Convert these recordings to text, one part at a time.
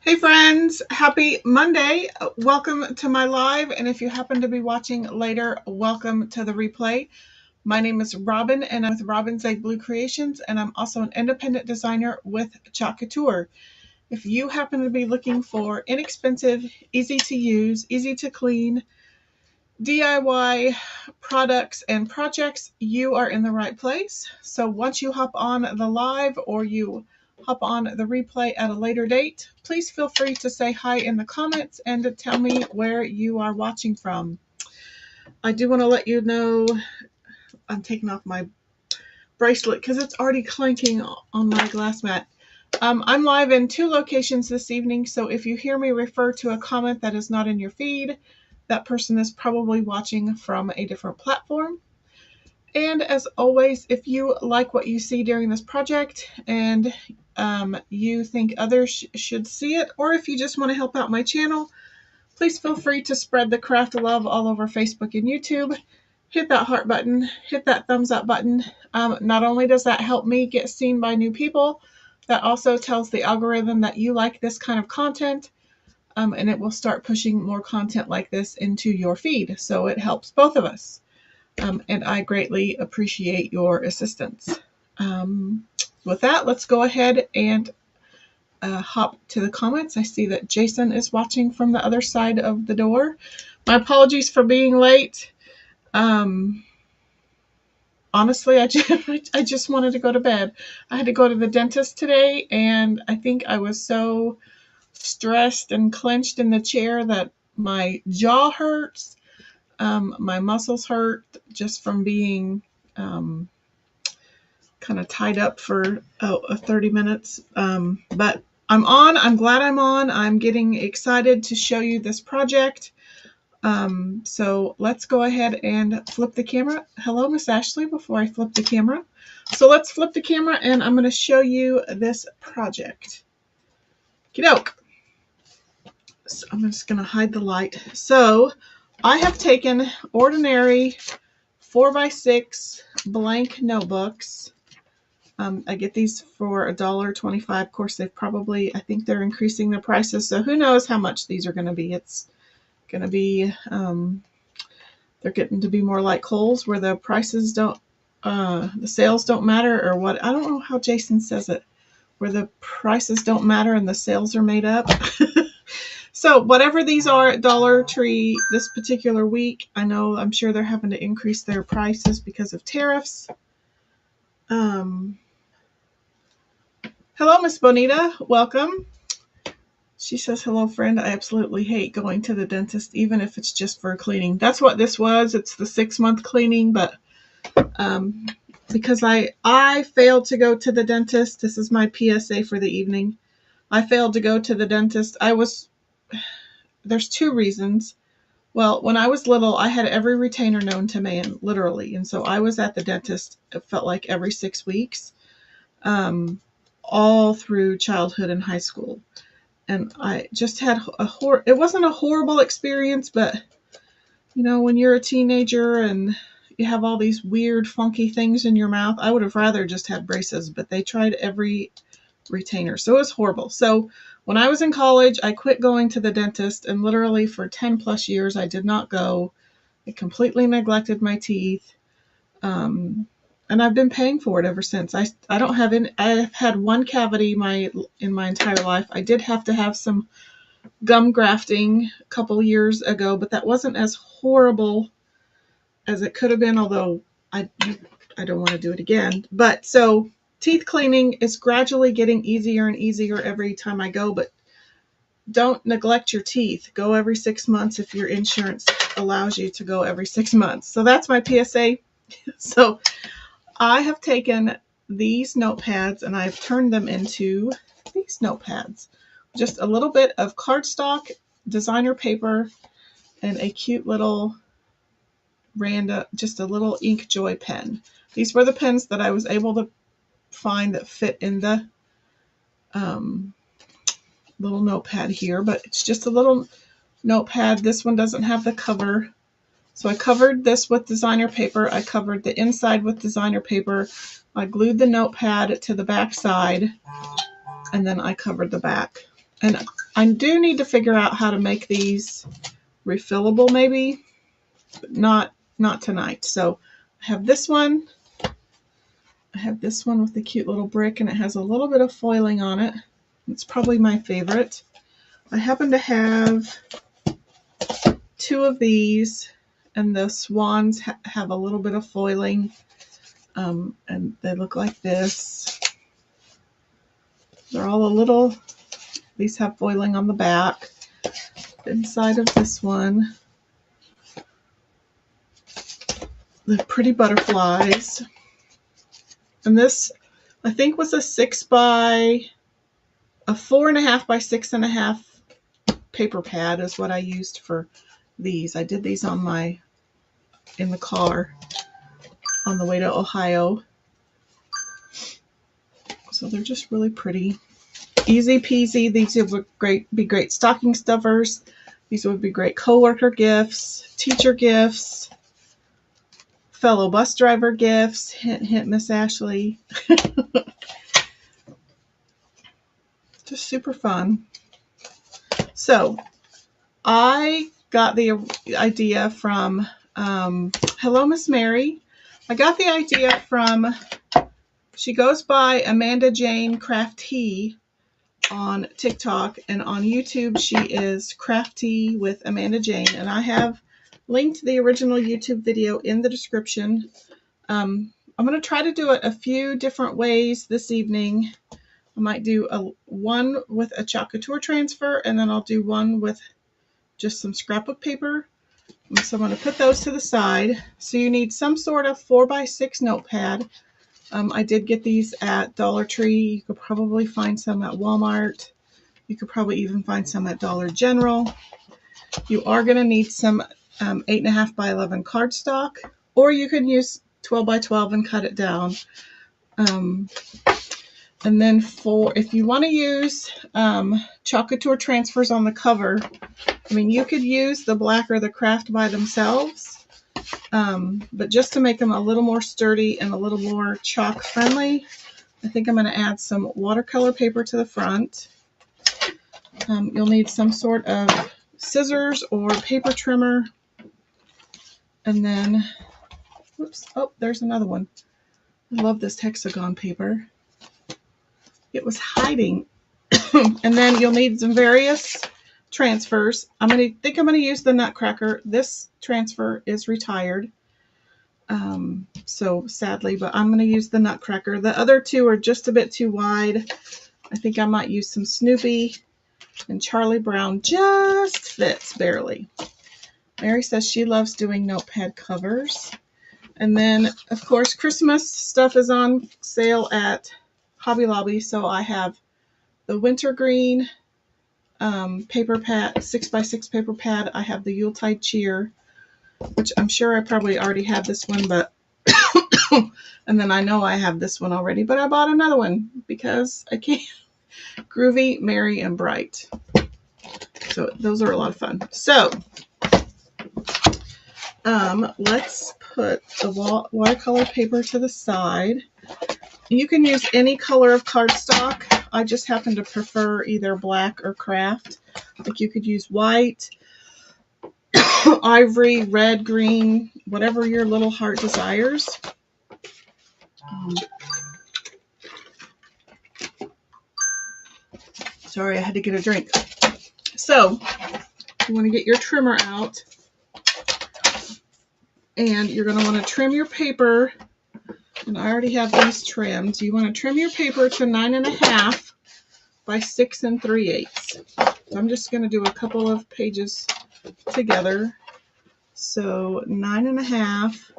Hey friends, happy Monday. Welcome to my live, and if you happen to be watching later, welcome to the replay. My name is Robin, and I'm with Robin's Egg Blue Creations, and I'm also an independent designer with Chalk Couture. If you happen to be looking for inexpensive, easy to use, easy to clean, DIY products and projects, you are in the right place. So once you hop on the live or you hop on the replay at a later date, please feel free to say hi in the comments and to tell me where you are watching from. I do want to let you know I'm taking off my bracelet because it's already clanking on my glass mat. I'm live in 2 locations this evening, so if you hear me refer to a comment that is not in your feed, that person is probably watching from a different platform. And as always, if you like what you see during this project and you think others should see it, or if you just want to help out my channel, please feel free to spread the craft love all over Facebook and YouTube. Hit that heart button, hit that thumbs up button. Not only does that help me get seen by new people, that also tells the algorithm that you like this kind of content, and it will start pushing more content like this into your feed. So it helps both of us. And I greatly appreciate your assistance. With that, let's go ahead and hop to the comments. I see that Jason is watching from the other side of the door. My apologies for being late. Honestly, I just wanted to go to bed. I had to go to the dentist today, and I think I was so stressed and clenched in the chair that my jaw hurts. My muscles hurt just from being kind of tied up for 30 minutes. But I'm on. I'm glad I'm on. I'm getting excited to show you this project. So let's go ahead and flip the camera. Hello, Miss Ashley, before I flip the camera. So let's flip the camera, and I'm going to show you this project. Okey-doke. So I'm just going to hide the light. So I have taken ordinary 4x6 blank notebooks. I get these for $1.25. Of course, they've probably, I think they're increasing their prices, so who knows how much these are going to be. It's going to be, they're getting to be more like Kohl's, where the prices don't, the sales don't matter, or what. I don't know how Jason says it, where the prices don't matter and the sales are made up. So whatever these are at Dollar Tree this particular week, I'm sure they're having to increase their prices because of tariffs. Hello, Miss Bonita. Welcome. She says, hello, friend. I absolutely hate going to the dentist, even if it's just for a cleaning. That's what this was. It's the 6-month cleaning, but because I failed to go to the dentist. This is my PSA for the evening. I failed to go to the dentist. There's 2 reasons. Well, when I was little, I had every retainer known to man, literally. And so I was at the dentist, it felt like every 6 weeks, all through childhood and high school. And I just had it wasn't a horrible experience, but when you're a teenager and you have all these weird, funky things in your mouth, I would have rather just had braces, but they tried every retainer. So it was horrible. So when I was in college, I quit going to the dentist, and literally for 10 plus years, I did not go. I completely neglected my teeth. And I've been paying for it ever since. I don't have any. I've had 1 cavity in my entire life. I did have to have some gum grafting a couple years ago, but that wasn't as horrible as it could have been. Although I don't want to do it again. But so teeth cleaning is gradually getting easier and easier every time I go. But don't neglect your teeth. Go every 6 months if your insurance allows you to go every 6 months. So that's my PSA. So I have taken these notepads and I've turned them into these notepads. Just a little bit of cardstock, designer paper, and a cute little just a little Ink Joy pen. These were the pens that I was able to find that fit in the little notepad here, but it's just a little notepad. This one doesn't have the cover. So I covered this with designer paper. I covered the inside with designer paper. I glued the notepad to the back side, and then I covered the back. And I do need to figure out how to make these refillable maybe, but not tonight. So I have this one. I have this one with the cute little brick, and it has a little bit of foiling on it. It's probably my favorite. I happen to have 2 of these, and the swans have a little bit of foiling, and they look like this. They're all these have foiling on the back. Inside of this one, the pretty butterflies. And this, I think, was a 4.5 by 6.5 paper pad is what I used for these. I did these in the car on the way to Ohio. So they're just really pretty. Easy peasy. These would be great stocking stuffers. These would be great coworker gifts, teacher gifts, fellow bus driver gifts. Hint, hint, Miss Ashley. Just super fun. So I got the idea from, hello, Miss Mary. I got the idea from, she goes by Amanda Jane Crafty on TikTok, and on YouTube she is Crafty with Amanda Jane, and I have linked the original YouTube video in the description. I'm going to try to do it a few different ways this evening. I might do one with a Chalk Couture transfer, and then I'll do one with just some scrapbook paper. And so I'm going to put those to the side. So you need some sort of 4x6 notepad. I did get these at Dollar Tree. You could probably find some at Walmart. You could probably even find some at Dollar General. You are going to need some 8.5 by 11 cardstock, or you can use 12 by 12 and cut it down. And then if you want to use Chalk Couture transfers on the cover, you could use the black or the craft by themselves. But just to make them a little more sturdy and a little more chalk friendly, I think I'm going to add some watercolor paper to the front. You'll need some sort of scissors or paper trimmer. And then, whoops, oh, there's another one. I love this hexagon paper. It was hiding. And then you'll need some various transfers. I'm going to use the Nutcracker. This transfer is retired. So sadly, but I'm going to use the Nutcracker. The other two are just a bit too wide. I think I might use some Snoopy, and Charlie Brown just fits barely. Mary says she loves doing notepad covers. And then, of course, Christmas stuff is on sale at Hobby Lobby. So I have the wintergreen paper pad, 6x6 paper pad. I have the Yuletide Cheer, which I'm sure I probably already have this one, but and then I know I have this one already, but I bought another one because I can't. Groovy, Merry, and Bright. So those are a lot of fun. So let's put the watercolor paper to the side. You can use any color of cardstock. I just happen to prefer either black or craft. Like you could use white, ivory, red, green, whatever your little heart desires. Sorry, I had to get a drink. So you want to get your trimmer out, and you're going to want to trim your paper. And I already have these trimmed. You want to trim your paper to 9.5 by 6 3/8. So I'm just going to do a couple of pages together. So 9.5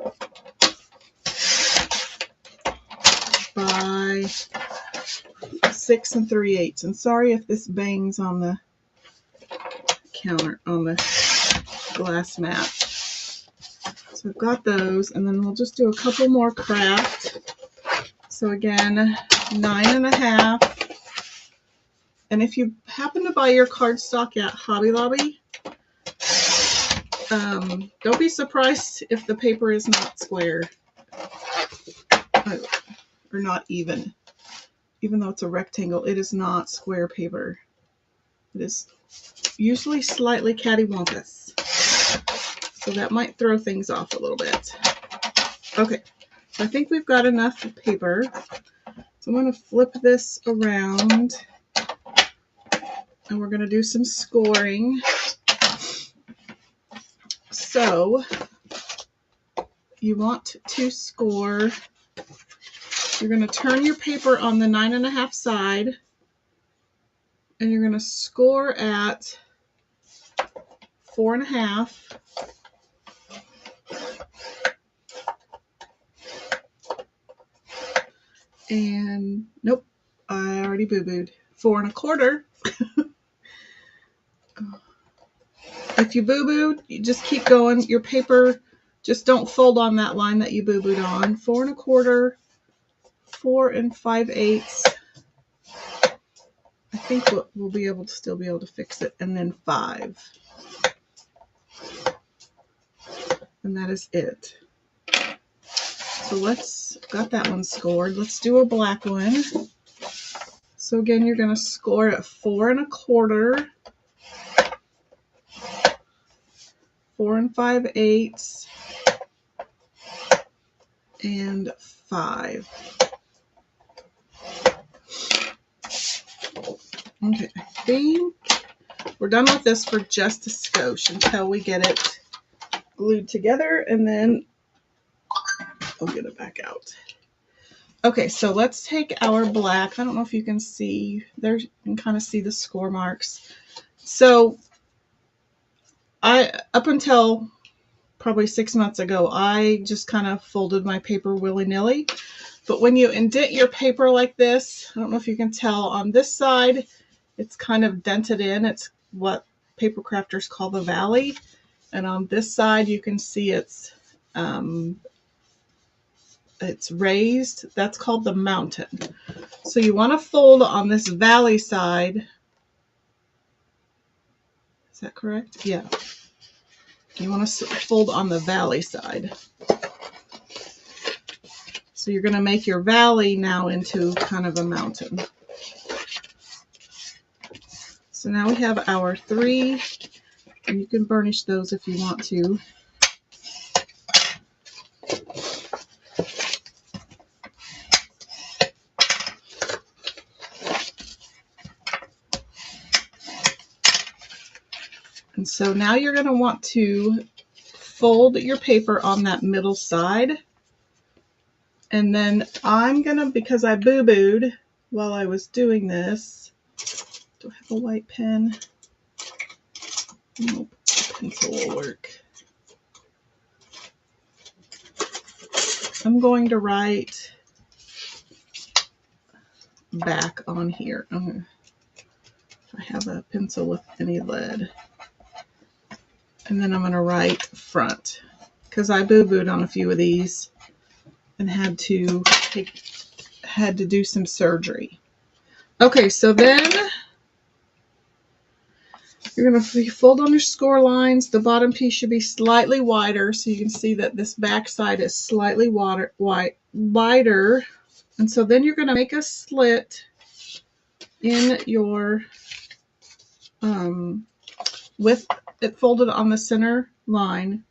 by 6 3/8. And sorry if this bangs on the counter, on the glass mat. So I've got those, and then we'll just do a couple more craft. So again, 9.5. And if you happen to buy your cardstock at Hobby Lobby, don't be surprised if the paper is not square or not even. Even though it's a rectangle, it is not square paper. It is usually slightly cattywampus. So that might throw things off a little bit. Okay, so I think we've got enough paper. So I'm going to flip this around, and we're going to do some scoring. So you want to score. You're going to turn your paper on the 9.5 side, and you're going to score at 4.5. And nope, I already boo-booed. 4 1/4. If you boo-booed, you just keep going. Your paper, just don't fold on that line that you boo-booed on. 4 1/4, 4 5/8. I think we'll be able to still be able to fix it. And then 5. And that is it. So got that one scored. Let's do a black one. So again, you're going to score at 4 1/4, 4 5/8, and 5. Okay, I think we're done with this for just a skosh until we get it glued together, and then I'll get it back out. Okay, so let's take our black. I don't know if you can see there. You can kind of see the score marks. So up until probably 6 months ago, I just kind of folded my paper willy-nilly. But when you indent your paper like this, I don't know if you can tell, on this side, it's kind of dented in. It's what paper crafters call the valley. And on this side, you can see it's raised. That's called the mountain. So you want to fold on this valley side. Is that correct? Yeah. You want to fold on the valley side. So you're going to make your valley now into kind of a mountain. So now we have our 3, and you can burnish those if you want to. And so now you're going to want to fold your paper on that middle side. And then I'm going to, because I boo-booed while I was doing this, do I have a white pen? Nope, pencil will work. I'm going to write back on here. If I have a pencil with any lead. And then I'm going to write front, because I boo-booed on a few of these and had to do some surgery. Okay, so then you're going to fold on your score lines. The bottom piece should be slightly wider, so you can see that this back side is slightly wider. And so then you're going to make a slit in your, with it folded on the center line.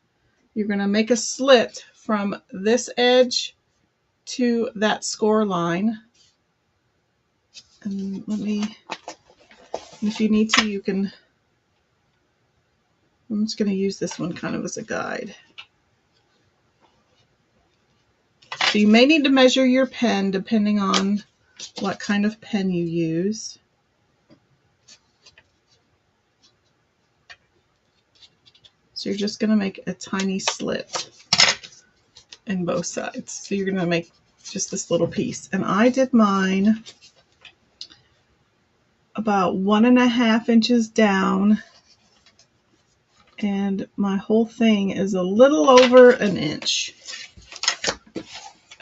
You're going to make a slit from this edge to that score line. And if you need to, you can, I'm just going to use this one kind of as a guide. So you may need to measure your pen depending on what kind of pen you use. So you're just going to make a tiny slit in both sides. So you're going to make just this little piece. And I did mine about 1.5 inches down. And my whole thing is a little over an inch.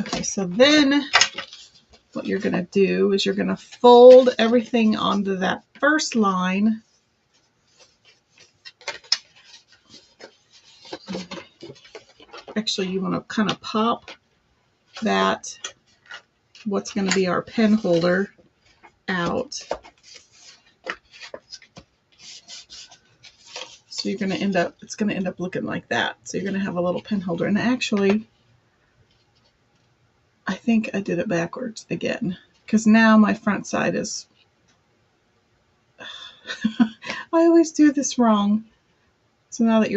Okay, so then what you're going to do is you're going to fold everything onto that first line. Actually, you want to kind of pop that, what's going to be our pen holder, out. So you're going to end up, it's going to end up looking like that. So you're going to have a little pen holder. And actually, I think I did it backwards again, because now my front side is, I always do this wrong. So now that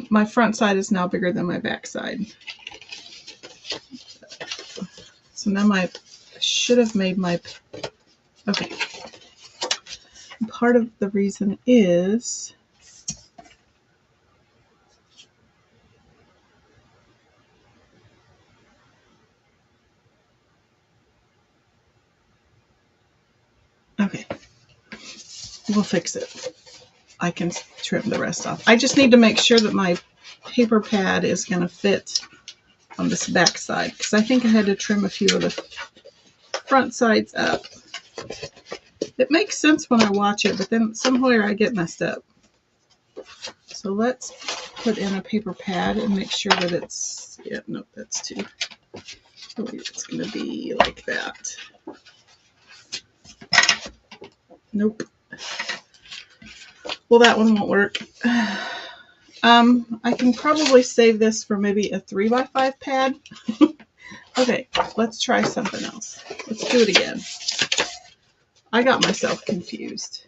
my front side is now bigger than my back side. So now I should have made my, okay. Part of the reason is, okay, we'll fix it. I can trim the rest off. I just need to make sure that my paper pad is going to fit on this back side, because I think I had to trim a few of the front sides up. It makes sense when I watch it, but then somewhere I get messed up. So let's put in a paper pad and make sure that it's, yeah, nope, that's too, it's going to be like that. Nope. Well, that one won't work. I can probably save this for maybe a 3x5 pad. Okay, let's try something else. Let's do it again. I got myself confused.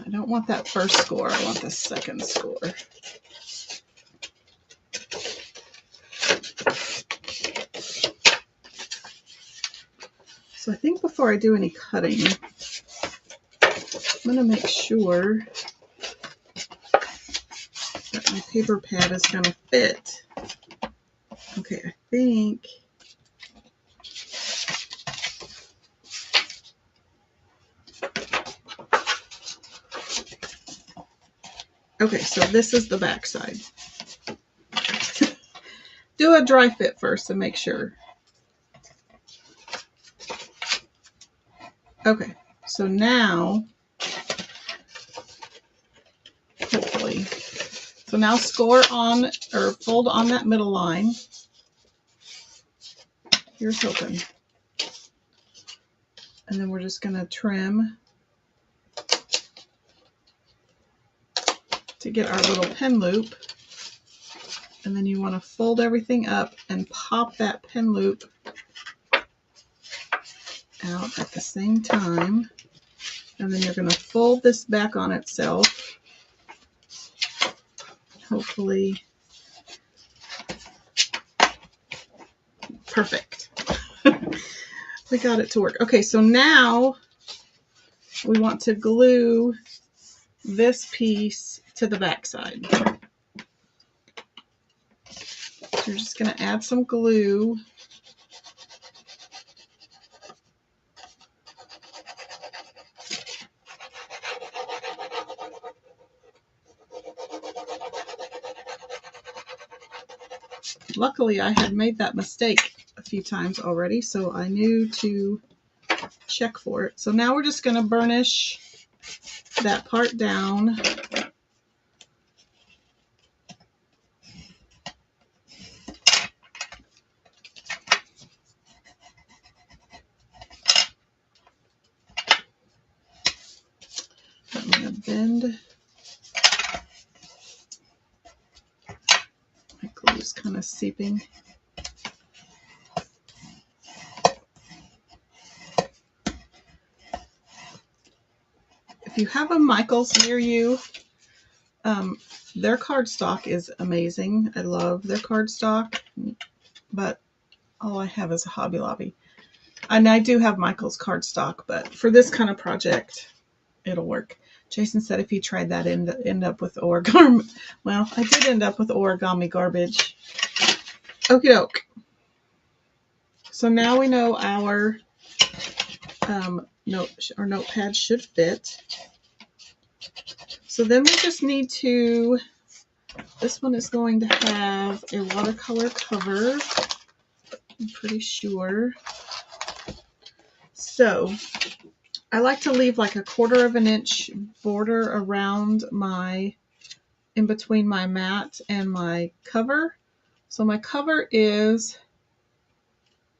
I don't want that first score. I want the second score. So I think before I do any cutting, I'm going to make sure that my paper pad is going to fit. Okay, I think. Okay, so this is the back side. Do a dry fit first and make sure. Okay, so now, hopefully, so now score on, or fold on that middle line. Here's hoping. And then we're just going to trim to get our little pen loop. And then you want to fold everything up and pop that pen loop out at the same time. And then you're going to fold this back on itself. Hopefully. Perfect. We got it to work. Okay, so now we want to glue this piece to the back side. So you're just going to add some glue. Luckily, I had made that mistake a few times already, so I knew to check for it. So now we're just going to burnish that part down. I'm going to bend. My glue's kind of seeping. If you have a Michaels near you, their cardstock is amazing. I love their cardstock, but all I have is a Hobby Lobby. And I do have Michaels cardstock, but for this kind of project, it'll work. Jason said if he tried that, end up with origami. Well, I did end up with origami garbage. Okie doke. So now we know our notepad should fit. So then we just need to, this one is going to have a watercolor cover, I'm pretty sure. So I like to leave like a 1/4 of an inch border around in between my mat and my cover. So my cover is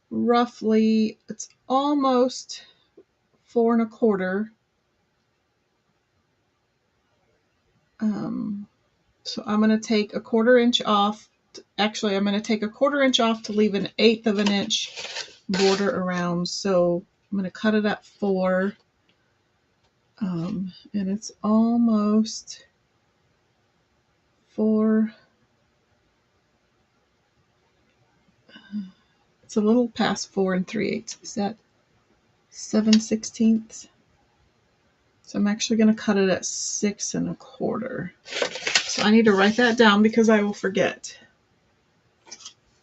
roughly, it's almost 4 1/4. So I'm going to take a 1/4 inch off. Actually, I'm going to take a 1/4 inch off to leave an 1/8 of an inch border around. So I'm going to cut it at 4. And it's almost 4. It's a little past 4 3/8. Is that 7/16? So I'm actually going to cut it at 6 1/4. So I need to write that down because I will forget.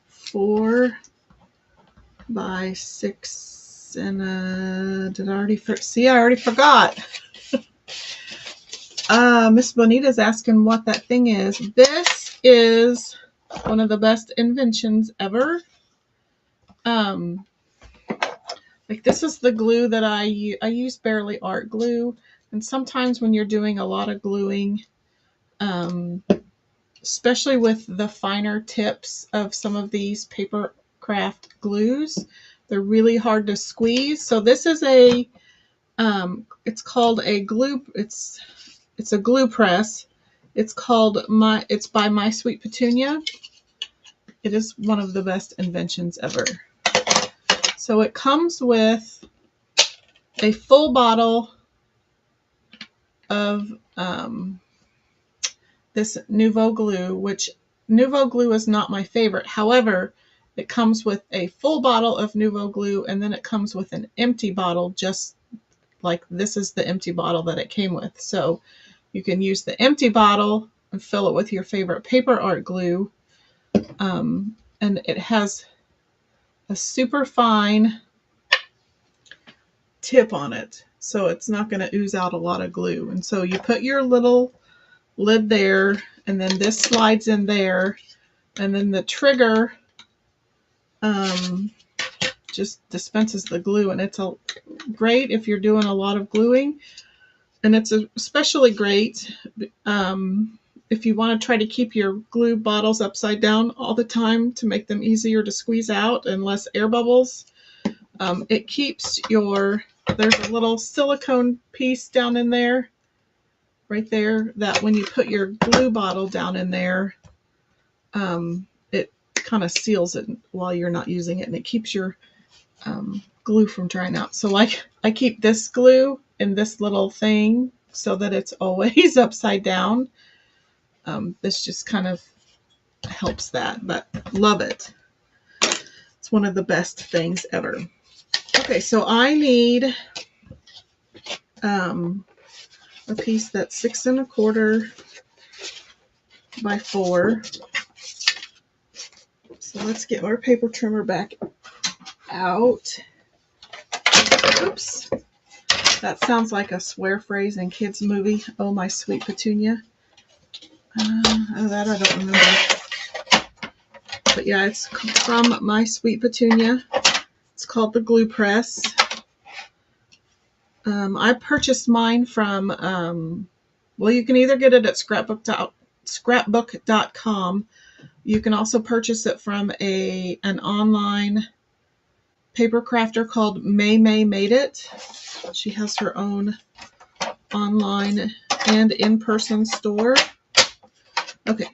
4 by 6 and did I already see? I already forgot. Miss Bonita's asking what that thing is. This is one of the best inventions ever. Like this is the glue that I use Barely Art glue, and sometimes when you're doing a lot of gluing, especially with the finer tips of some of these paper craft glues, they're really hard to squeeze. So this is a it's called a glue, it's a glue press. It's by My Sweet Petunia. It is one of the best inventions ever. So it comes with a full bottle of this Nouveau glue, which Nouveau glue is not my favorite. However, it comes with a full bottle of Nouveau glue, and then it comes with an empty bottle, just like this is the empty bottle that it came with. So you can use the empty bottle and fill it with your favorite paper art glue. And it has a super fine tip on it, so it's not going to ooze out a lot of glue. And so you put your little lid there, and then this slides in there, and then the trigger just dispenses the glue, and it's great if you're doing a lot of gluing, and it's especially great if you want to try to keep your glue bottles upside down all the time to make them easier to squeeze out and less air bubbles. It keeps there's a little silicone piece down in there, right there, that when you put your glue bottle down in there, it kind of seals it while you're not using it, and it keeps your glue from drying out. So like I keep this glue in this little thing so that it's always upside down. This just kind of helps that, but love it. It's one of the best things ever. Okay, so I need a piece that's 6 1/4 by 4. So let's get our paper trimmer back out. Oops. That sounds like a swear phrase in kids' movie. Oh, my sweet petunia. That I don't remember. But yeah, it's from My Sweet Petunia. It's called the Glue Press. I purchased mine from, well, you can either get it at scrapbook.com. You can also purchase it from an online paper crafter called May Made It. She has her own online and in-person store. Okay,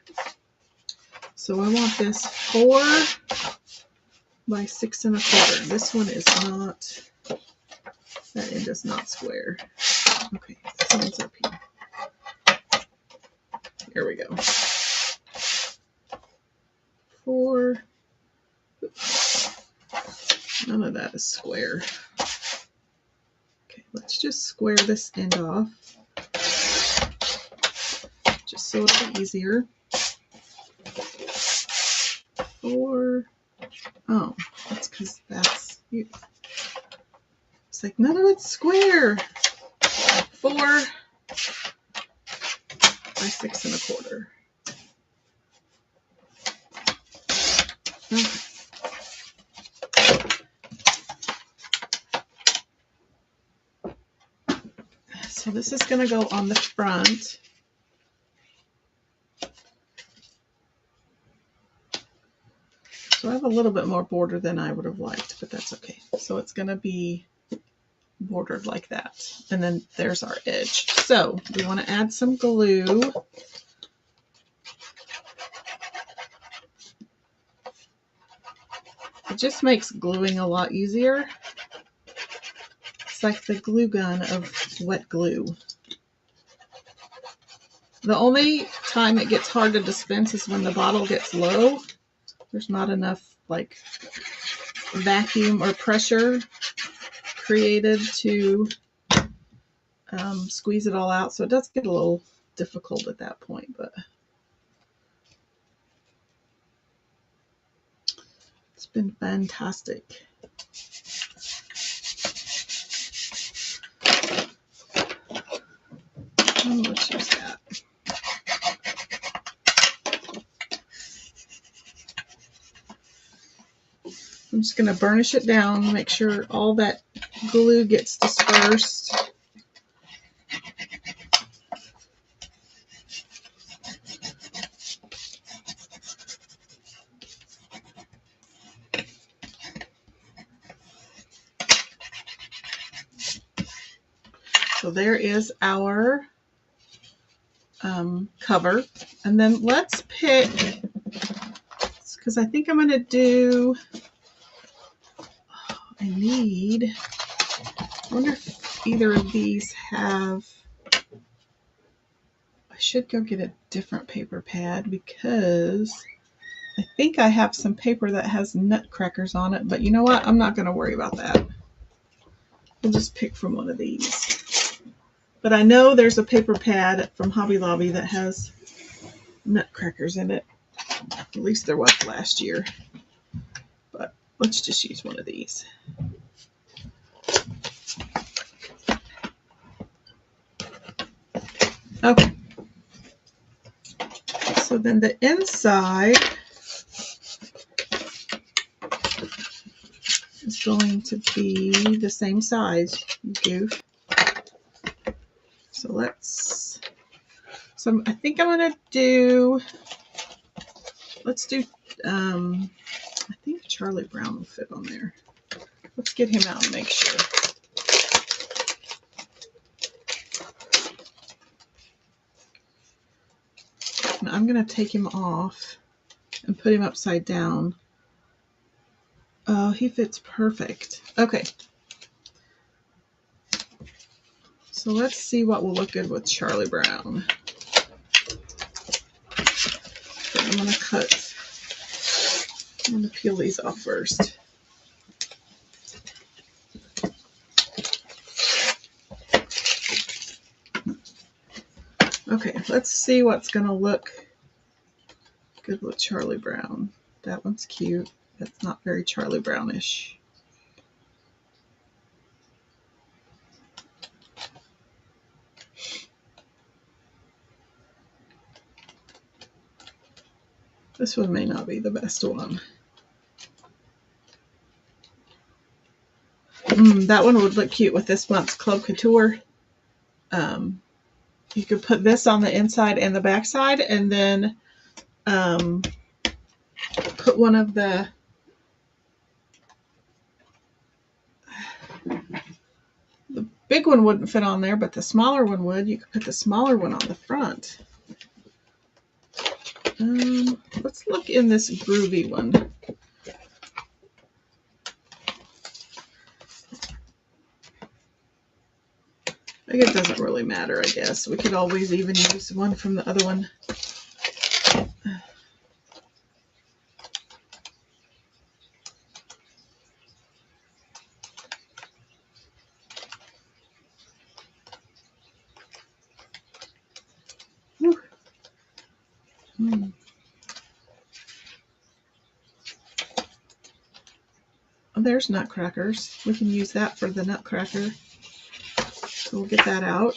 so I want this 4 by 6 1/4. This one is not, that end is not square. Okay, this one's up here. Here we go. 4. Oops. None of that is square. Okay, let's just square this end off, just so it'll be easier. 4. Oh, that's because that's, it's like none of it's square. 4 by 6 1/4. Okay. So this is going to go on the front. So I have a little bit more border than I would have liked, but that's okay. So it's going to be bordered like that. And then there's our edge. So we want to add some glue. It just makes gluing a lot easier. It's like the glue gun of wet glue. The only time it gets hard to dispense is when the bottle gets low. There's not enough like vacuum or pressure created to squeeze it all out. So it does get a little difficult at that point, but it's been fantastic. Oh, let's use that. I'm just going to burnish it down, make sure all that glue gets dispersed. So there is our cover. And then let's pick, because I think I'm going to do, I wonder if either of these have, I should go get a different paper pad because I think I have some paper that has nutcrackers on it, but you know what? I'm not going to worry about that. We'll just pick from one of these. But I know there's a paper pad from Hobby Lobby that has nutcrackers in it. At least there was last year. But let's just use one of these. Okay. So then the inside is going to be the same size, you goof. So I think I'm going to do, let's do, I think Charlie Brown will fit on there. Let's get him out and make sure. And I'm going to take him off and put him upside down. Oh, he fits perfect. Okay. So let's see what will look good with Charlie Brown. Okay, I'm going to peel these off first. Okay, let's see what's going to look good with Charlie Brown. That one's cute. That's not very Charlie Brownish. This one may not be the best one. That one would look cute with this month's Chalk Couture. You could put this on the inside and the back side, and then put one of the big one wouldn't fit on there, but the smaller one would. You could put the smaller one on the front. Let's look in this groovy one. I guess it doesn't really matter, I guess. We could always even use one from the other one. Oh, there's nutcrackers. We can use that for the nutcracker. So we'll get that out.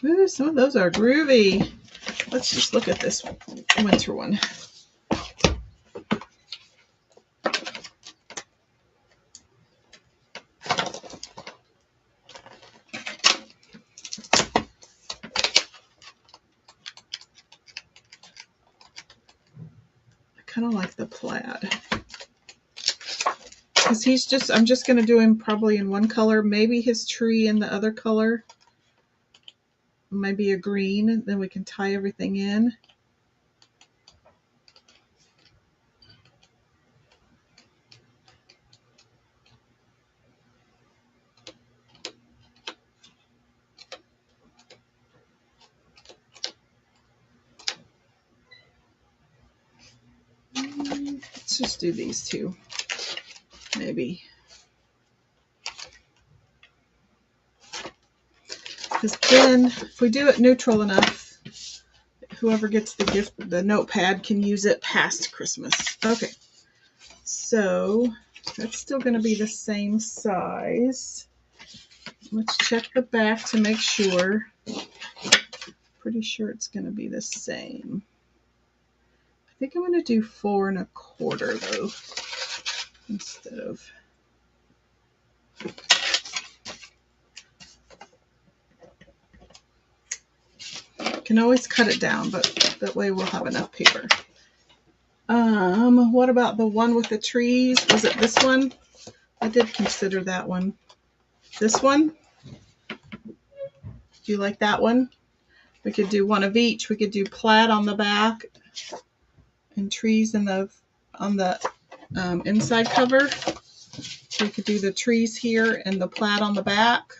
Ooh, some of those are groovy. Let's just look at this winter one. Kind of like the plaid, because I'm just going to do him probably in one color, maybe his tree in the other color, maybe a green, then we can tie everything in. Let's just do these two, maybe. Because then, if we do it neutral enough, whoever gets the gift, the notepad, can use it past Christmas. Okay, so that's still going to be the same size. Let's check the back to make sure. Pretty sure it's going to be the same. I think I'm going to do 4 1/4 though, instead of. Can always cut it down, but that way we'll have enough paper. What about the one with the trees? Was it this one? I did consider that one. This one? Do you like that one? We could do one of each. We could do plaid on the back and trees in the on the inside cover. So we could do the trees here and the plaid on the back,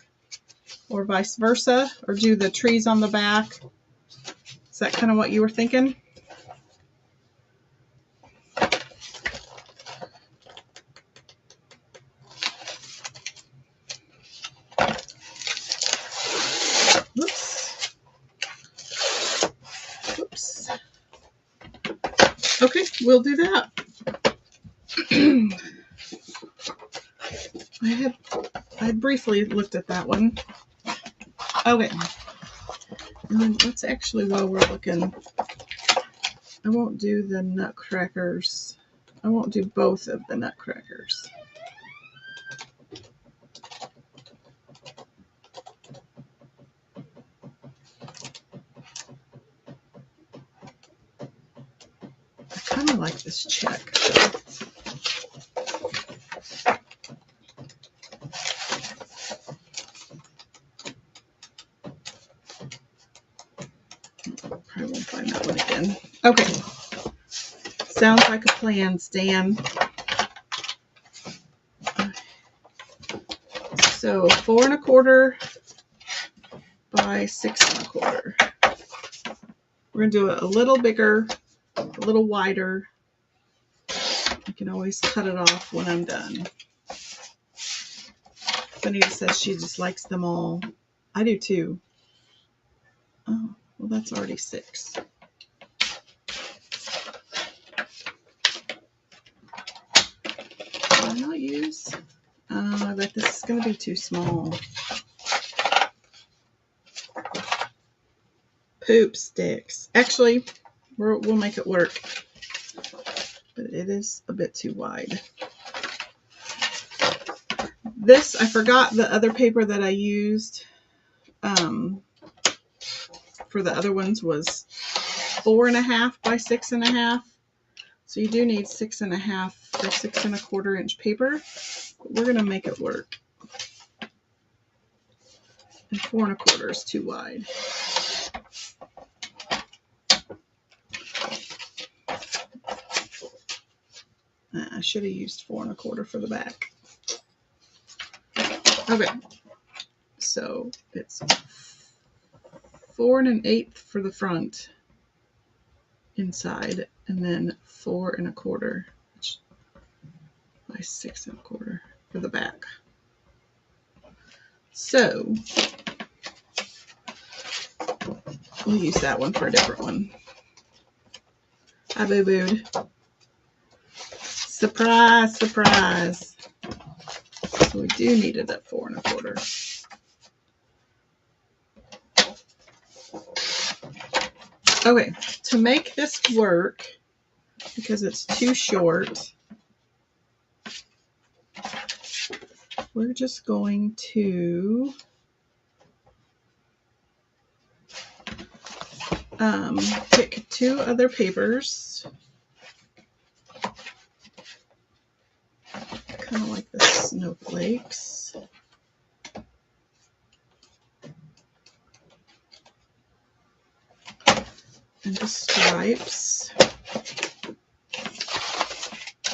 or vice versa, or do the trees on the back. Is that kind of what you were thinking? Oops. Oops. Okay, we'll do that. I briefly looked at that one. Okay. And then let's actually, while we're looking, I won't do the nutcrackers. I won't do both of the nutcrackers. I kind of like this check. Probably won't find that one again. Okay. Sounds like a plan, Stan. So 4 1/4 by 6 1/4. We're going to do it a little bigger, a little wider. I can always cut it off when I'm done. Benita says she just likes them all. I do too. Oh, well, that's already 6. Can I not use? I bet this is going to be too small. Poop sticks. Actually, we'll make it work. But it is a bit too wide. This, I forgot the other paper that I used for the other ones was 4 1/2 by 6 1/2. So you do need 6 1/2 or 6 1/4 inch paper. But we're going to make it work. And 4 1/4 is too wide. I should have used 4 1/4 for the back. Okay, so it's 4 1/8 for the front inside, and then 4 1/4 by 6 1/4 for the back. So we'll use that one for a different one. I boo-booed. Surprise, surprise. So we do need it at 4 1/4. Okay, to make this work, because it's too short, we're just going to pick 2 other papers, kind of like the snowflakes. And the stripes.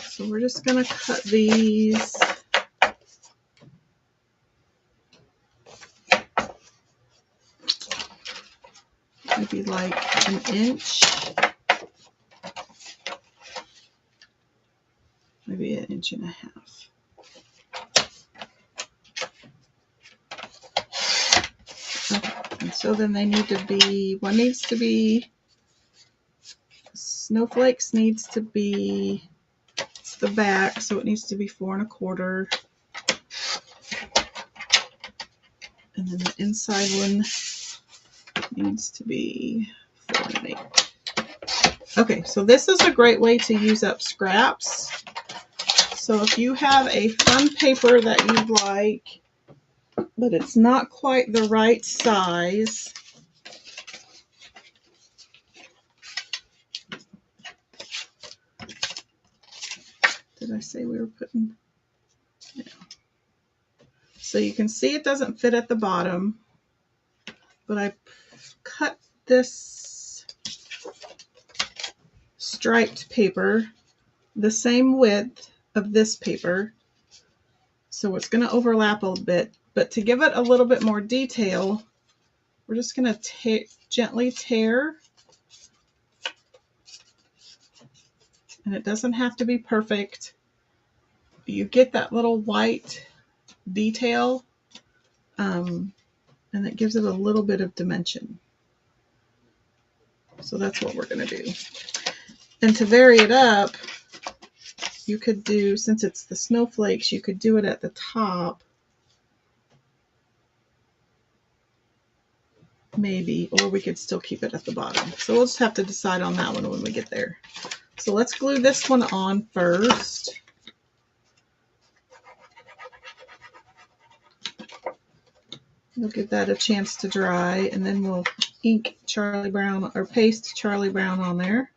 So we're just going to cut these maybe like 1 inch, maybe 1.5 inches. Okay. And so then they need to be, one needs to be, snowflakes needs to be, it's the back, so it needs to be 4 1/4. And then the inside one needs to be 4 1/8. Okay, so this is a great way to use up scraps. So if you have a fun paper that you like, but it's not quite the right size, did I say we were putting? Yeah. So you can see it doesn't fit at the bottom, but I cut this striped paper the same width of this paper, so it's going to overlap a bit, but to give it a little bit more detail, we're just going to gently tear, and it doesn't have to be perfect. You get that little white detail, and it gives it a little bit of dimension. So that's what we're going to do. And to vary it up, you could do, since it's the snowflakes, you could do it at the top, maybe, or we could still keep it at the bottom. So we'll just have to decide on that one when we get there. So let's glue this one on first. We'll give that a chance to dry, and then we'll ink Charlie Brown, or paste Charlie Brown on there.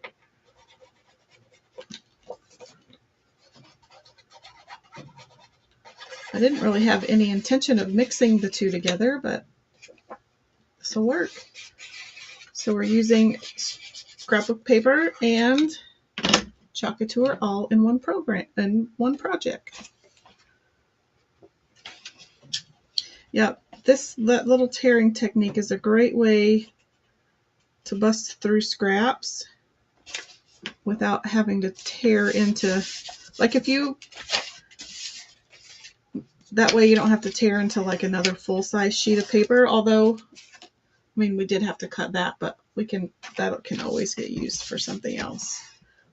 I didn't really have any intention of mixing the two together, but this will work. So we're using scrapbook paper and Chalk Couture all in one program, in one project. Yep, that little tearing technique is a great way to bust through scraps without having to tear into, like if you, that way you don't have to tear into like another full-size sheet of paper, although, I mean, we did have to cut that, but that can always get used for something else.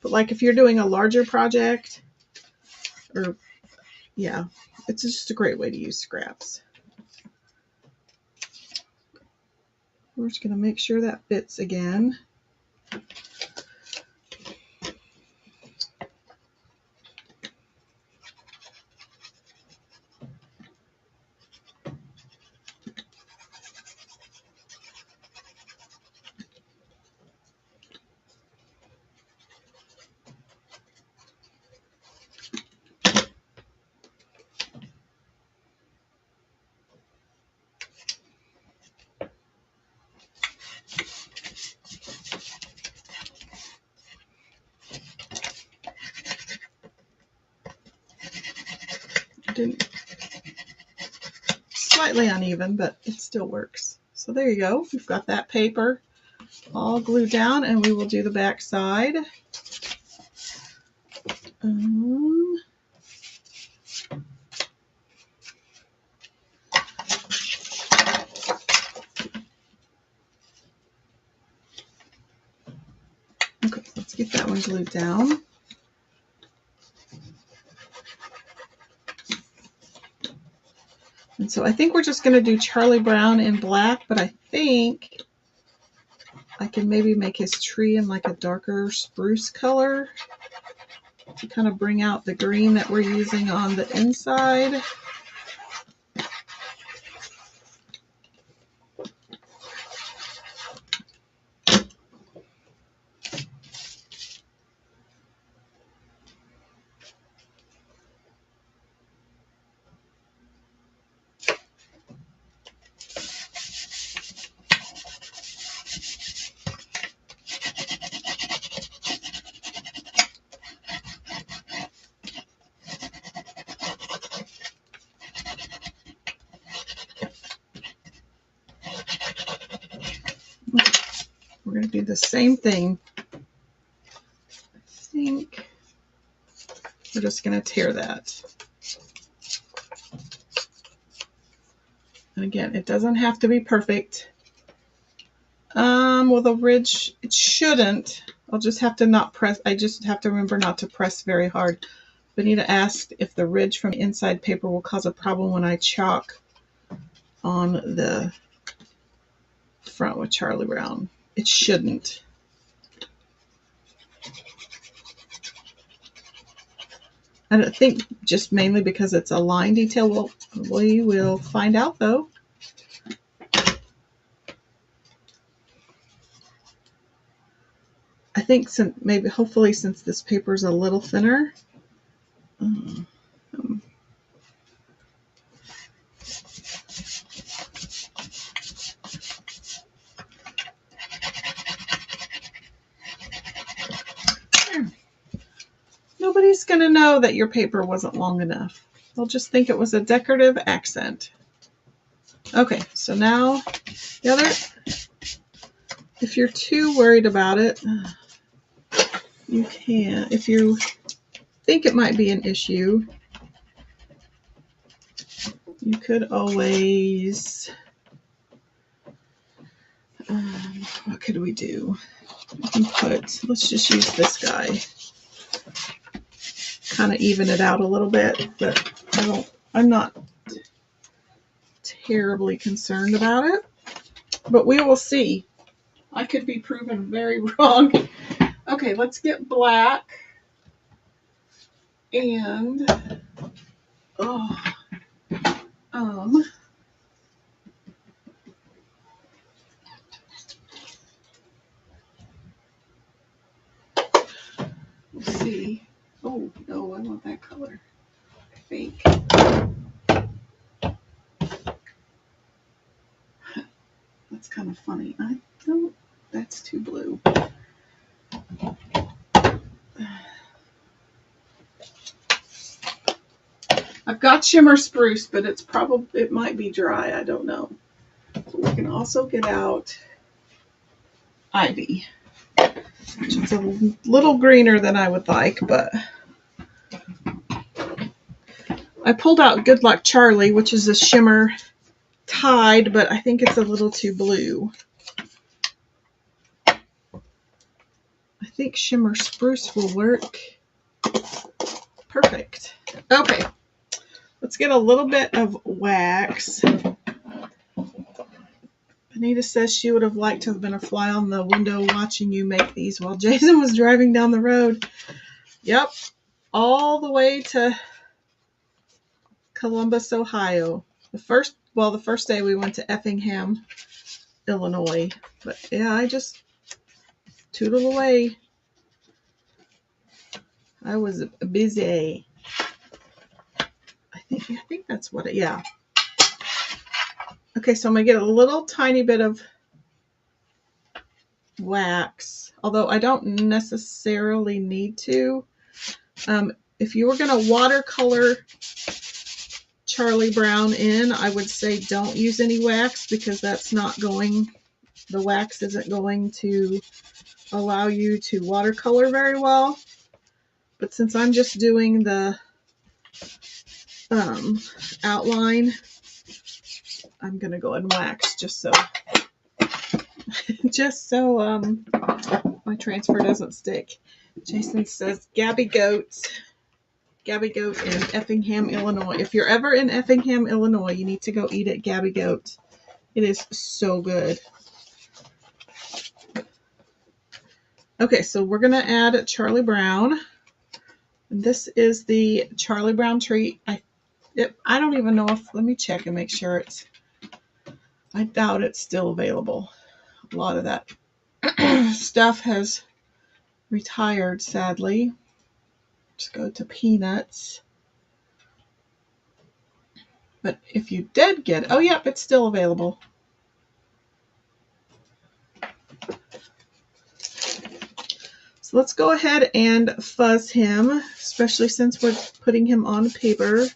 But like if you're doing a larger project, or yeah, it's just a great way to use scraps. We're just going to make sure that fits again. Slightly uneven, but it still works. So there you go. We've got that paper all glued down, and we will do the back side. Okay, let's get that one glued down. And so I think we're just going to do Charlie Brown in black, but I think I can maybe make his tree in like a darker spruce color to kind of bring out the green that we're using on the inside. We're going to do the same thing. I think we're just going to tear that. And again, it doesn't have to be perfect. Well, the ridge, it shouldn't. I'll just have to not press. I just have to remember not to press very hard. Benita asked if the ridge from inside paper will cause a problem when I chalk on the front with Charlie Brown. It shouldn't. I don't think just mainly because it's a line detail. Well, we will find out though. I think maybe hopefully since this paper is a little thinner. Nobody's going to know that your paper wasn't long enough. They'll just think it was a decorative accent. Okay, so now the other, if you're too worried about it, you can, if you think it might be an issue, you could always, what could we do? We can let's just use this guy. Kind of even it out a little bit, but I'm not terribly concerned about it. But we will see. I could be proven very wrong. Okay, let's get black. And let's see. Oh no, I want that color. I think. That's kind of funny. I don't. That's too blue. I've got shimmer spruce, but it might be dry. I don't know. So we can also get out ivy, which is a little greener than I would like, but I pulled out Good Luck Charlie, which is a shimmer tide, but I think it's a little too blue. I think shimmer spruce will work perfect. Okay, let's get a little bit of wax. Anita says she would have liked to have been a fly on the window watching you make these while Jason was driving down the road. Yep, all the way to Columbus, Ohio. The first day we went to Effingham, Illinois. But yeah, I just tootled away. I was busy. I think that's what it, yeah. Okay, so I'm going to get a little tiny bit of wax, although I don't necessarily need to. If you were going to watercolor Charlie Brown in, I would say don't use any wax because the wax isn't going to allow you to watercolor very well. But since I'm just doing the outline, I'm going to go ahead and wax just so my transfer doesn't stick. Jason says Gabby Goat in Effingham, Illinois. If you're ever in Effingham, Illinois, you need to go eat at Gabby Goat. It is so good. Okay, so we're going to add Charlie Brown. And this is the Charlie Brown treat. I don't even know if, let me check and make sure I doubt it's still available. A lot of that stuff has retired, sadly. Just go to peanuts. But if you did get it, oh, yep, it's still available. So let's go ahead and fuzz him, especially since we're putting him on paper.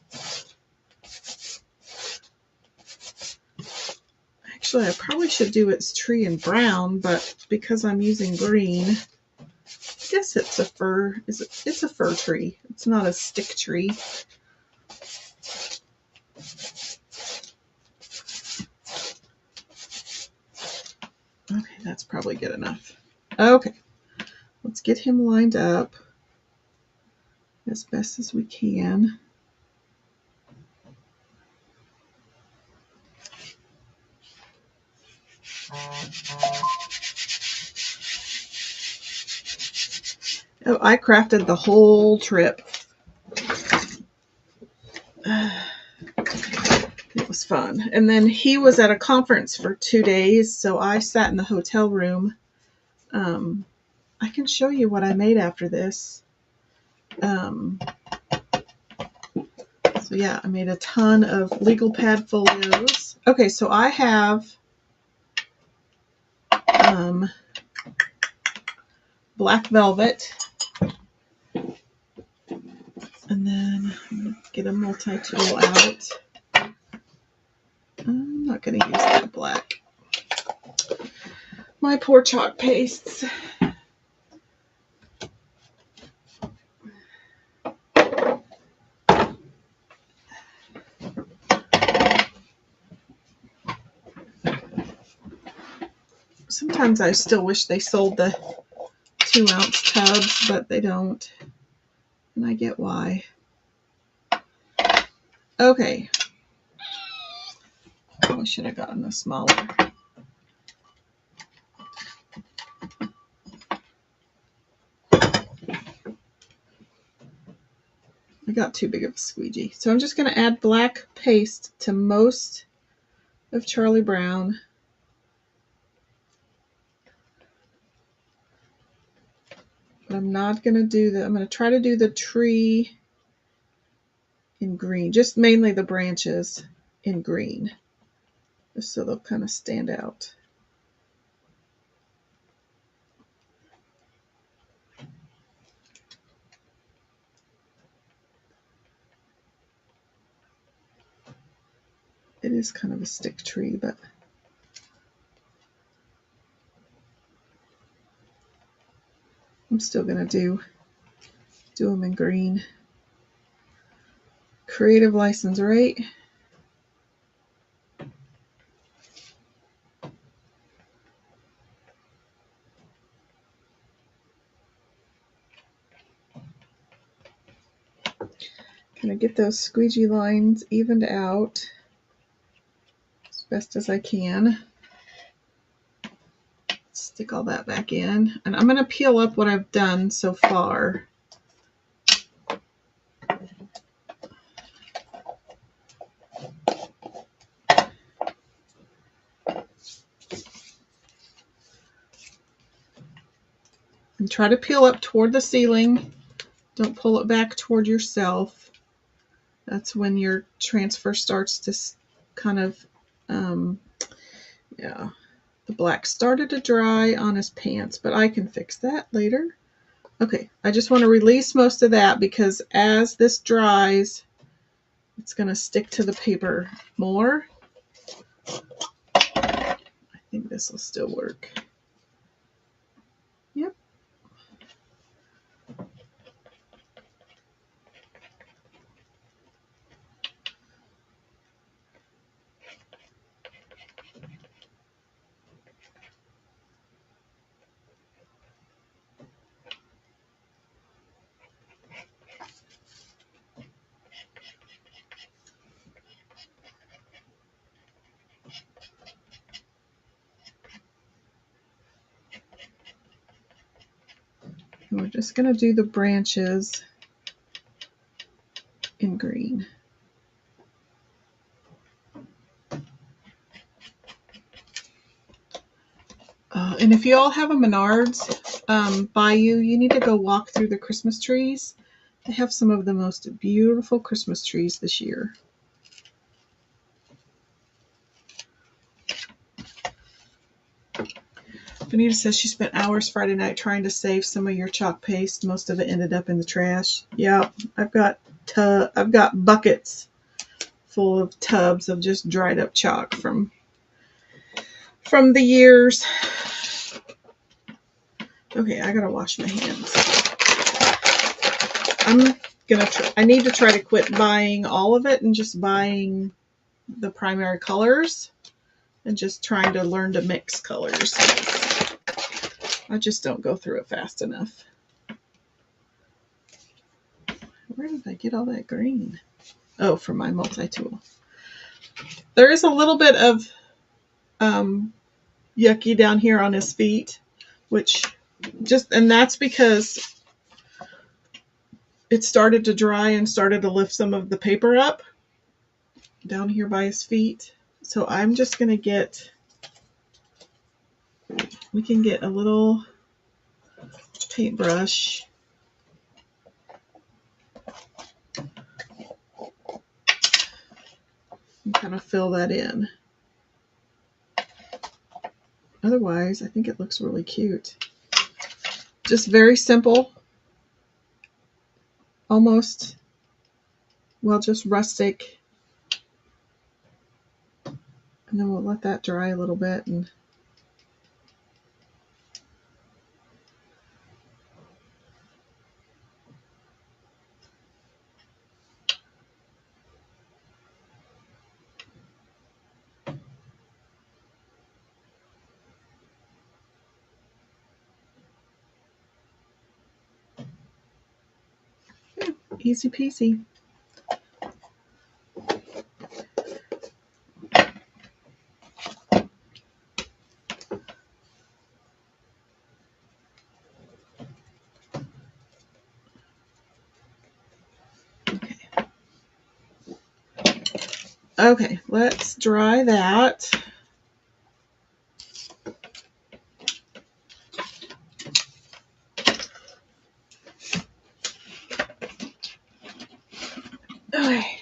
Actually, I probably should do its tree in brown, but because I'm using green, I guess it's a fir. It's a fir tree. It's not a stick tree. Okay, that's probably good enough. Okay, let's get him lined up as best as we can. Oh, I crafted the whole trip. It was fun. And then he was at a conference for 2 days, so I sat in the hotel room. I can show you what I made after this. So yeah, I made a ton of legal pad folios. Okay, so I have black velvet. And then I'm going to get a multi-tool out. I'm not going to use that black. My poor chalk pastes. Sometimes I still wish they sold the 2-ounce tubs, but they don't. And I get why. Okay. Probably should have gotten a smaller. I got too big of a squeegee. So I'm just going to add black paste to most of Charlie Brown. But I'm not going to do I'm going to try to do the tree in green. Just mainly the branches in green. Just so they'll kind of stand out. it is kind of a stick tree, but I'm still going to do them in green. Creative license, right? Kind of get those squeegee lines evened out as best as I can. Stick all that back in. And I'm going to peel up what I've done so far. And try to peel up toward the ceiling. Don't pull it back toward yourself. That's when your transfer starts to kind of, yeah. The black started to dry on his pants, but I can fix that later. Okay, I just want to release most of that because as this dries, it's going to stick to the paper more. I think this will still work. Yep. And we're just going to do the branches in green. And if you all have a Menards by you, you need to go walk through the Christmas trees. They have some of the most beautiful Christmas trees this year. Benita says she spent hours Friday night trying to save some of your chalk paste. Most of it ended up in the trash. Yeah, I've got buckets full of tubs of just dried up chalk from the years. Okay, I gotta wash my hands. I need to try to quit buying all of it and just buying the primary colors and just trying to learn to mix colors. I just don't go through it fast enough. Where did I get all that green? Oh, from my multi-tool. There is a little bit of yucky down here on his feet, and that's because it started to dry and started to lift some of the paper up down here by his feet. So I'm just going to we can get a little paintbrush and kind of fill that in. Otherwise, I think it looks really cute. Just very simple, almost, well, just rustic. And then we'll let that dry a little bit. And yeah, easy peasy. Okay, let's dry that. Okay.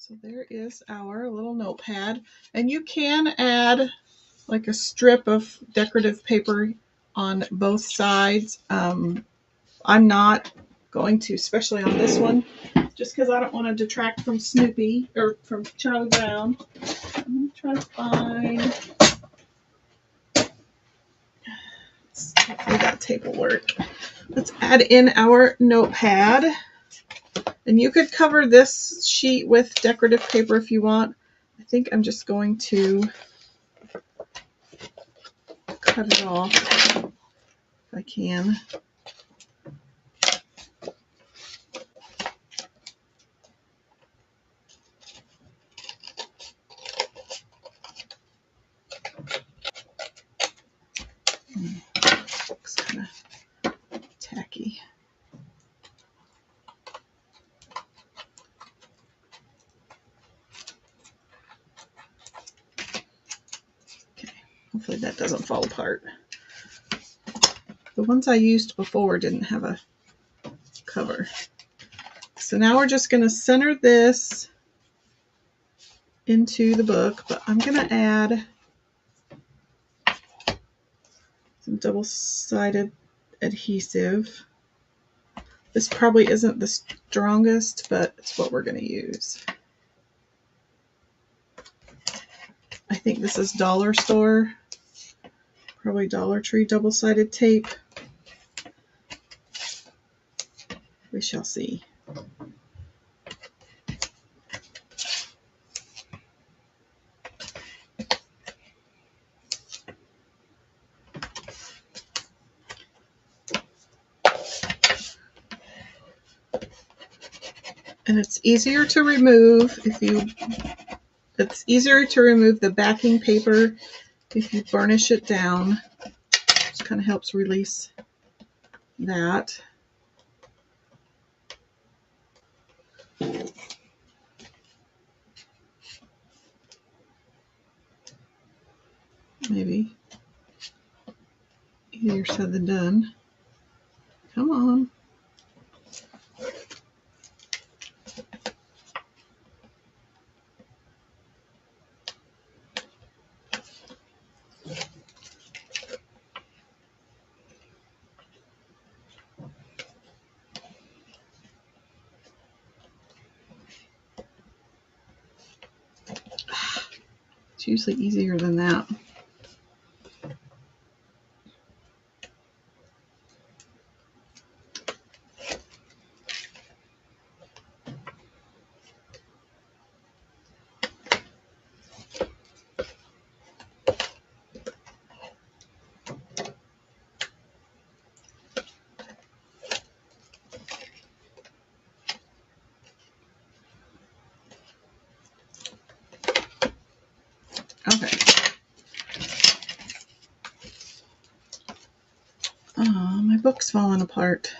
So there is our little notepad. And you can add like a strip of decorative paper on both sides. I'm not going to, especially on this one, just because I don't want to detract from Snoopy or from Charlie Brown. I'm going to try to find, hopefully that tape will work. Let's add in our notepad. And you could cover this sheet with decorative paper if you want. I think I'm just going to cut it off if I can. Looks kind of tacky. Okay, hopefully that doesn't fall apart. The ones I used before didn't have a cover. So now we're just going to center this into the book, but I'm going to add some double-sided adhesive. This probably isn't the strongest, but it's what we're going to use. I think this is Dollar Store, probably Dollar Tree double-sided tape. We shall see. And it's easier to remove it's easier to remove the backing paper if you burnish it down. Just kind of helps release that. Maybe easier said than done. Come on. It's usually easier than that. Okay. Oh, my book's falling apart.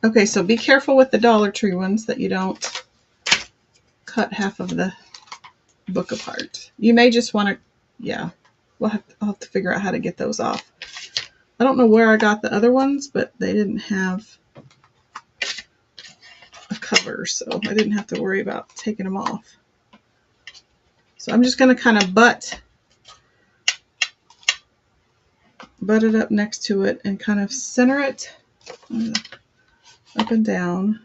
Okay, so be careful with the Dollar Tree ones that you don't cut half of the book apart. You may just want to, yeah, I'll have to figure out how to get those off. I don't know where I got the other ones, but they didn't have a cover, so I didn't have to worry about taking them off. So I'm just going to kind of butt it up next to it and kind of center it up and down.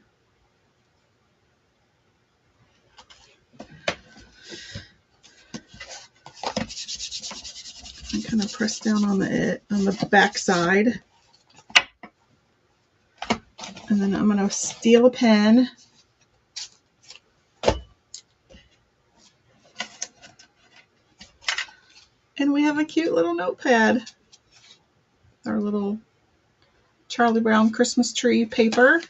And kind of press down on the back side. And then I'm going to steal a pen. And we have a cute little notepad. Our little Charlie Brown Christmas tree paper.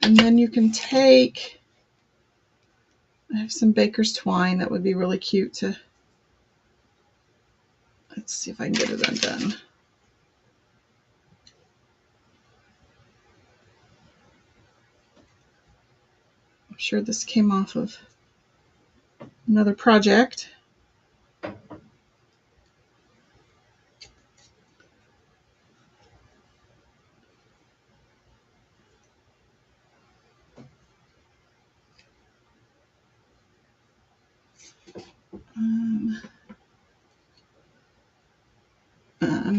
And then you can take, I have some baker's twine that would be really cute to, let's see if I can get it undone. I'm sure this came off of another project.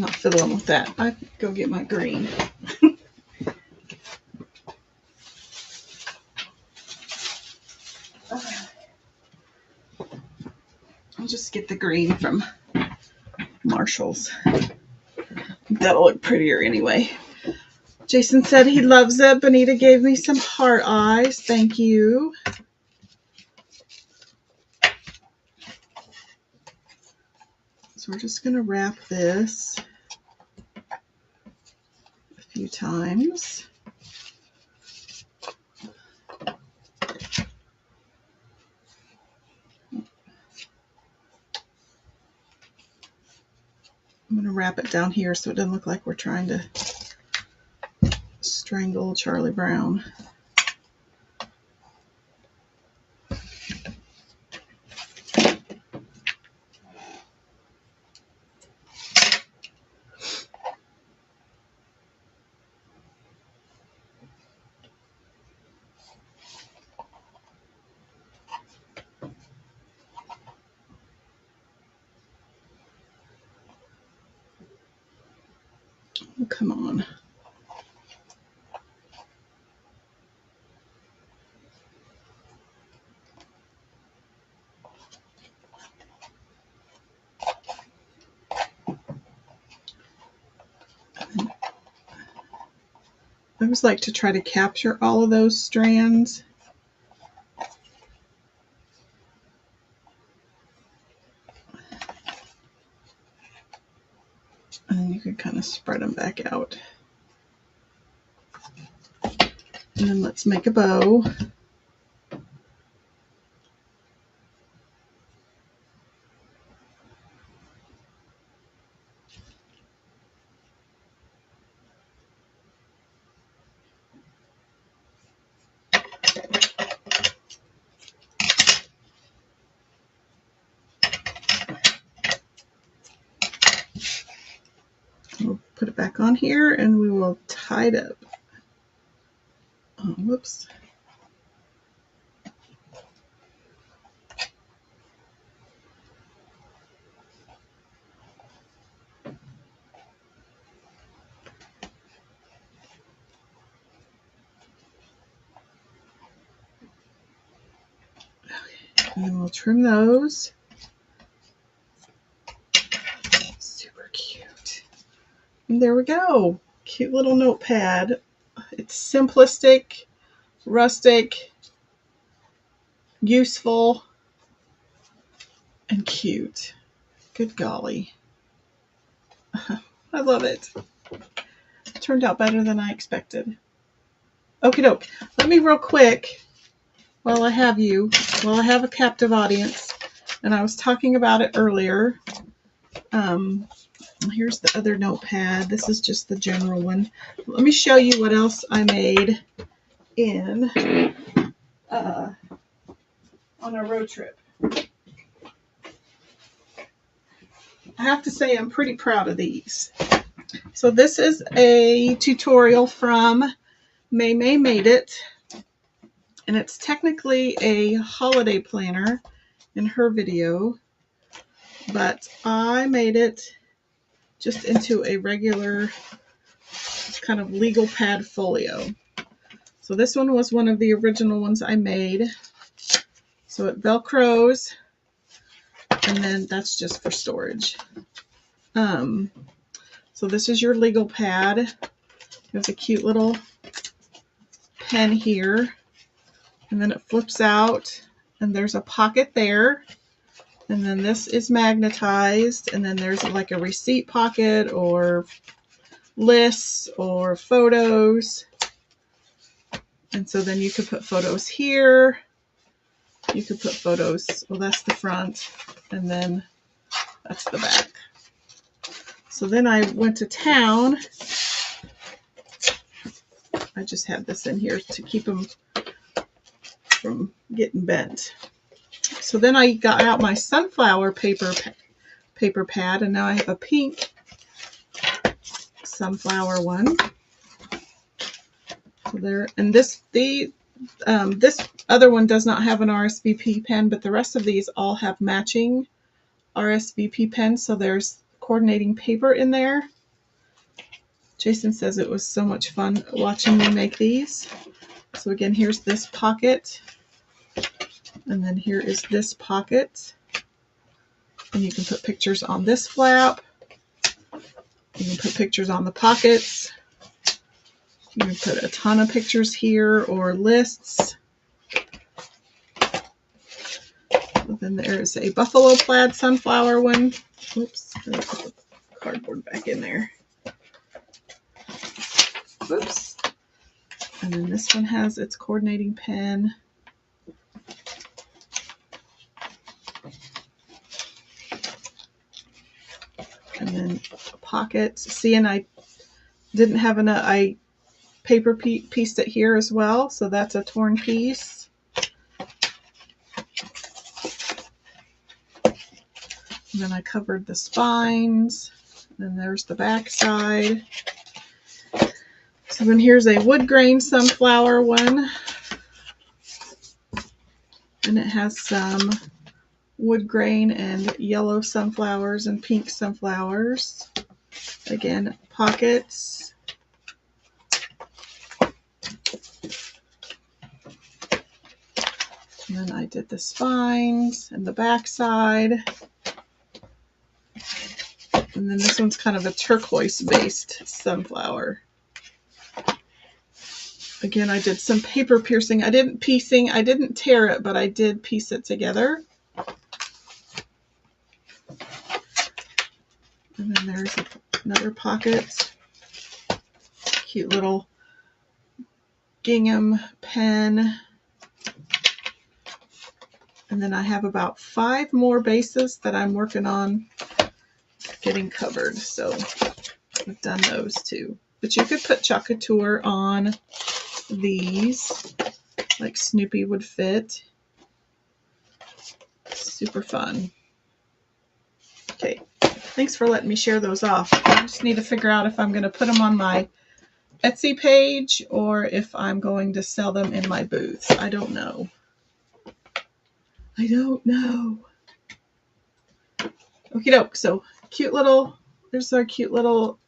not fiddling with that. I go get my green. I'll just get the green from Marshall's. That'll look prettier anyway. Jason said he loves it. Bonita gave me some heart eyes. Thank you. So we're just going to wrap this a few times. I'm going to wrap it down here so it doesn't look like we're trying to strangle Charlie Brown. Oh, come on. I always like to try to capture all of those strands. And then you can kind of spread them back out. And then let's make a bow. We'll put it back on here and we will tie it up. Oh, whoops. And then we'll trim those. Super cute. And there we go. Cute little notepad. It's simplistic, rustic, useful, and cute. Good golly. I love it. It turned out better than I expected. Okie doke. Let me real quick, while I have a captive audience, and I was talking about it earlier. Here's the other notepad. This is just the general one. Let me show you what else I made in on a road trip. I have to say I'm pretty proud of these. So this is a tutorial from May Made It, and it's technically a holiday planner in her video, but I made it just into a regular kind of legal pad folio. So this one was one of the original ones I made. So it velcros, and then that's just for storage. So this is your legal pad. There's a cute little pen here, and then it flips out, and there's a pocket there, and then this is magnetized, and then there's like a receipt pocket or lists or photos. And so then you could put photos here. You could put photos, well, that's the front, and then that's the back. So then I went to town. I just had this in here to keep them from getting bent. So then I got out my sunflower paper pad, and now I have a pink sunflower one. So there, and this other one does not have an RSVP pen, but the rest of these all have matching RSVP pens. So there's coordinating paper in there. Jason says it was so much fun watching me make these. So again, here's this pocket, and then here is this pocket. And you can put pictures on this flap. You can put pictures on the pockets. You can put a ton of pictures here or lists. And then there's a buffalo plaid sunflower one. Oops, I'm going to put the cardboard back in there. Oops. And then this one has its coordinating pen. And then a pocket. See, and I didn't have enough. I paper pieced it here as well, so that's a torn piece. And then I covered the spines. And then there's the back side. So then here's a wood grain sunflower one. And it has some wood grain and yellow sunflowers and pink sunflowers. Again, pockets. And then I did the spines and the back side. And then this one's kind of a turquoise-based sunflower. Again, I did some paper piercing. I didn't tear it, but I did piece it together. And then there's another pocket. Cute little gingham pen. And then I have about 5 more bases that I'm working on getting covered. So I've done those too. But you could put Chalk Couture on these, like Snoopy would fit. Super fun. Okay, thanks for letting me share those off. I just need to figure out if I'm going to put them on my Etsy page or if I'm going to sell them in my booth. I don't know. Okie doke. So there's our cute little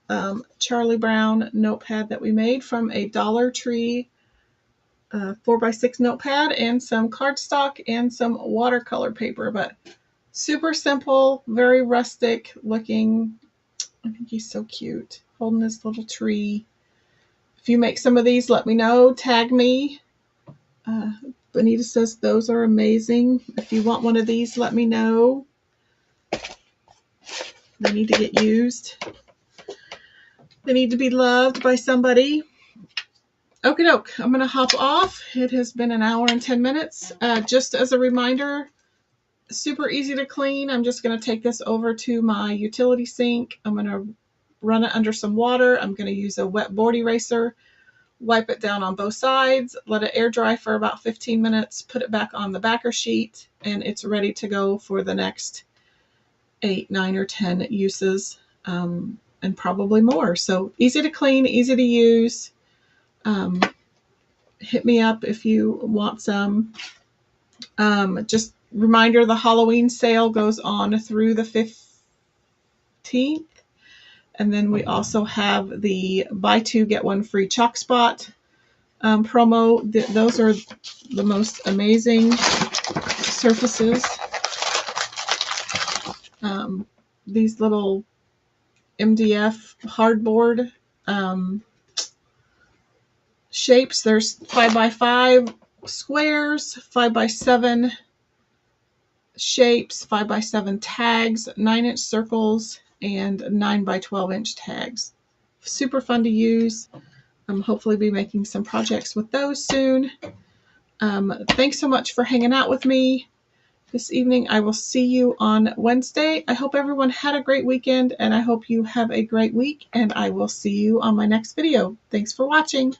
Charlie Brown notepad that we made from a Dollar Tree 4x6 notepad and some cardstock and some watercolor paper, but super simple, very rustic looking. I think he's so cute, holding this little tree. If you make some of these, let me know, tag me. Bonita says those are amazing. If you want one of these, let me know. They need to get used. They need to be loved by somebody. Okie doke, I'm going to hop off. It has been an hour and 10 minutes. Just as a reminder, super easy to clean. I'm just going to take this over to my utility sink. I'm going to run it under some water. I'm going to use a wet board eraser, wipe it down on both sides, let it air dry for about 15 minutes, put it back on the backer sheet, and it's ready to go for the next 8, 9, or 10 uses, and probably more. So easy to clean, easy to use. Hit me up if you want some. Just reminder, the Halloween sale goes on through the 15th. And then we also have the buy 2 get 1 free chalk spot promo. Those are the most amazing surfaces. These little MDF hardboard shapes. There's 5x5 squares, 5x7 shapes, 5x7 tags, 9-inch circles, and 9x12-inch tags. Super fun to use. Hopefully be making some projects with those soon. Thanks so much for hanging out with me this evening. I will see you on Wednesday. I hope everyone had a great weekend, and I hope you have a great week, and I will see you on my next video. Thanks for watching.